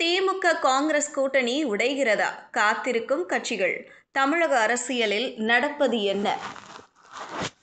திமுக காங்கிரஸ் கூட்டணி உடைகிறதா? காத்திருக்கும் கட்சிகள். தமிழக அரசியலில் நடப்பது என்ன?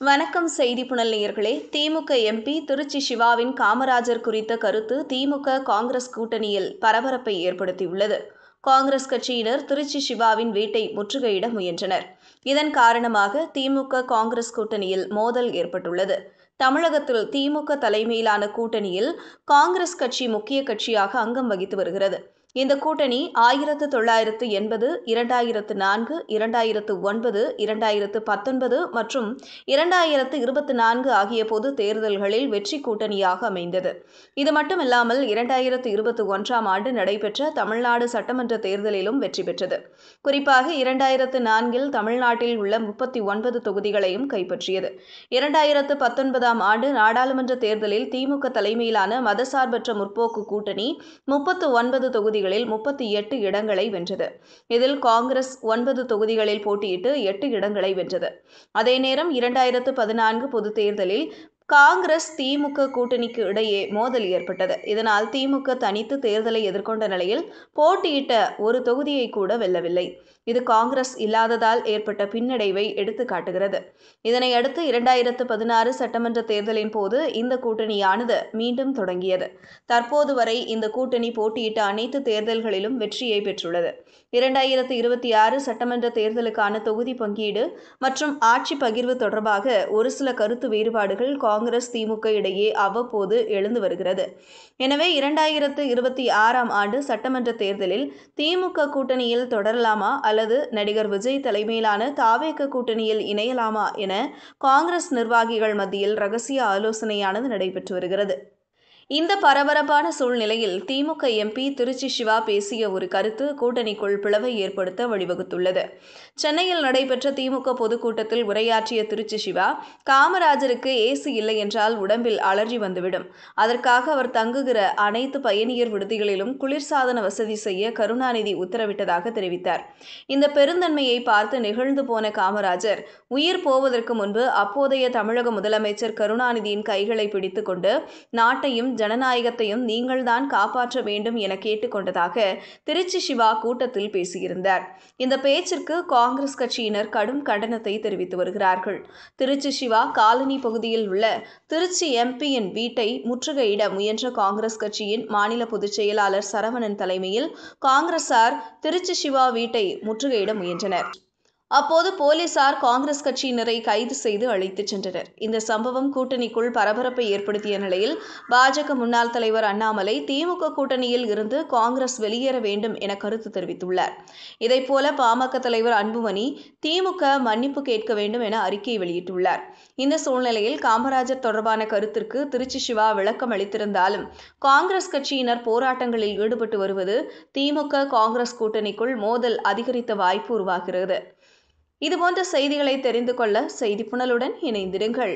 வணக்கம் செய்தி புனல் நேயர்களே. திமுக எம்பி திருச்சி சிவாவின் காமராஜர் குறித்த கருத்து திமுக காங்கிரஸ் கூட்டணியில் பரபரப்பை ஏற்படுத்தியுள்ளது. காங்கிரஸ் கட்சியினர் திருச்சி சிவாவின் வீட்டை முற்றுகையிட முயன்றனர். இதன் காரணமாக திமுக காங்கிரஸ் கூட்டணியில் மோதல் ஏற்பட்டுள்ளது. தமிழகத்தில் திமுக தலைமையிலான கூட்டணியில் காங்கிரஸ் கட்சி முக்கிய கட்சியாக அங்கம் வகித்து வருகிறது. இந்த கூட்டணி 1980, 2004, 2009, 2019 மற்றும் 2024 ஆகிய பொது தேர்தல்களில் வெற்றி கூட்டணியாக அமைந்தது. இது மட்டுமில்லாமல் 2021ஆம் ஆண்டு நடைபெற்ற தமிழ்நாடு சட்டமன்ற தேர்தலிலும் வெற்றி பெற்றது. குறிப்பாக 2004இல் தமிழ்நாட்டில் உள்ள 39 தொகுதிகளையும் கைப்பற்றியது. 2019ஆம் ஆண்டு நாடாளுமன்ற தேர்தலில் திமுக தலைமையிலான மதசார்பற்ற முற்போக்கு கூட்டணி 39 தொகுதிகளில் 38 இடங்களை வென்றது. இதில் காங்கிரஸ் 9 தொகுதிகளில் போட்டியிட்டு 8 இடங்களை வென்றது. அதே நேரம் 2014 பொதுத் தேர்தலில் காங்கிரஸ் திமுக கூட்டணிக்கு இடையே மோதல் ஏற்பட்டது. இதனால் திமுக தனித்து தேர்தலை எதிர்கொண்ட நிலையில் போட்டியிட்ட ஒரு தொகுதியை கூட வெல்லவில்லை. இது காங்கிரஸ் இல்லாததால் ஏற்பட்ட பின்னடைவை எடுத்து காட்டுகிறது. இதனையடுத்து 2016 சட்டமன்ற தேர்தலின் போது இந்த கூட்டணியானது மீண்டும் தொடங்கியது. தற்போது வரை இந்த கூட்டணி போட்டியிட்ட அனைத்து தேர்தல்களிலும் வெற்றியை பெற்றுள்ளது. 2026 சட்டமன்ற தேர்தலுக்கான தொகுதி பங்கீடு மற்றும் ஆட்சி பகிர்வு தொடர்பாக ஒரு சில கருத்து வேறுபாடுகள் காங்கிரஸ் திமுக இடையே அவ்வப்போது எழுந்து வருகிறது. எனவே 2026ஆம் ஆண்டு சட்டமன்ற தேர்தலில் திமுக கூட்டணியில் தொடரலாமா அல்லது நடிகர் விஜய் தலைமையிலான தாவேக கூட்டணியில் இணையலாமா என காங்கிரஸ் நிர்வாகிகள் மத்தியில் ரகசிய ஆலோசனையானது நடைபெற்று வருகிறது. இந்த பரபரப்பான சூழ்நிலையில் திமுக எம்பி திருச்சி சிவா பேசிய ஒரு கருத்து கூட்டணிக்குள் பிளவை ஏற்படுத்த வழிவகுத்துள்ளது. சென்னையில் நடைபெற்ற திமுக பொதுக்கூட்டத்தில் உரையாற்றிய திருச்சி சிவா, காமராஜருக்கு ஏசி இல்லை என்றால் உடம்பில் அலர்ஜி வந்துவிடும். அதற்காக அவர் தங்குகிற அனைத்து பயணியர் விடுதிகளிலும் குளிர்சாதன வசதி செய்ய கருணாநிதி உத்தரவிட்டதாக தெரிவித்தார். இந்த பெருந்தன்மையை பார்த்து நெகிழ்ந்து போன காமராஜர், உயிர் போவதற்கு முன்பு அப்போதைய தமிழக முதலமைச்சர் கருணாநிதியின் கைகளை பிடித்துக் கொண்டு நாட்டையும் ஜனநாயகத்தையும் நீங்கள்தான் காப்பாற்ற வேண்டும் என கேட்டுக்கொண்டதாக திருச்சி சிவா கூட்டத்தில் பேசியிருந்தார். இந்த பேச்சிற்கு காங்கிரஸ் கட்சியினர் கடும் கண்டனத்தை தெரிவித்து வருகிறார்கள். திருச்சி சிவா காலனி பகுதியில் உள்ள திருச்சி எம்பியின் வீட்டை முற்றுகையிட முயன்ற காங்கிரஸ் கட்சியின் மாநில பொதுச் செயலாளர் சரவணன் தலைமையில் காங்கிரசார் திருச்சி சிவா வீட்டை முற்றுகையிட முயன்றனர். அப்போது போலீசார் காங்கிரஸ் கட்சியினரை கைது செய்து அழைத்துச் சென்றனர். இந்த சம்பவம் கூட்டணிக்குள் பரபரப்பை ஏற்படுத்திய நிலையில் பாஜக முன்னாள் தலைவர் அண்ணாமலை திமுக கூட்டணியில் இருந்து காங்கிரஸ் வெளியேற வேண்டும் என கருத்து தெரிவித்துள்ளார். இதைப்போல பாமக தலைவர் அன்புமணி திமுக மன்னிப்பு கேட்க வேண்டும் என அறிக்கை வெளியிட்டுள்ளார். இந்த சூழ்நிலையில் காமராஜர் தொடர்பான கருத்திற்கு திருச்சி சிவா விளக்கம் அளித்திருந்தாலும் காங்கிரஸ் கட்சியினர் போராட்டங்களில் ஈடுபட்டு வருவது திமுக காங்கிரஸ் கூட்டணிக்குள் மோதல் அதிகரித்த வாய்ப்பு உருவாகிறது. இதுபோன்ற செய்திகளை தெரிந்து கொள்ள செய்தி புனலுடன் இணைந்திருங்கள்.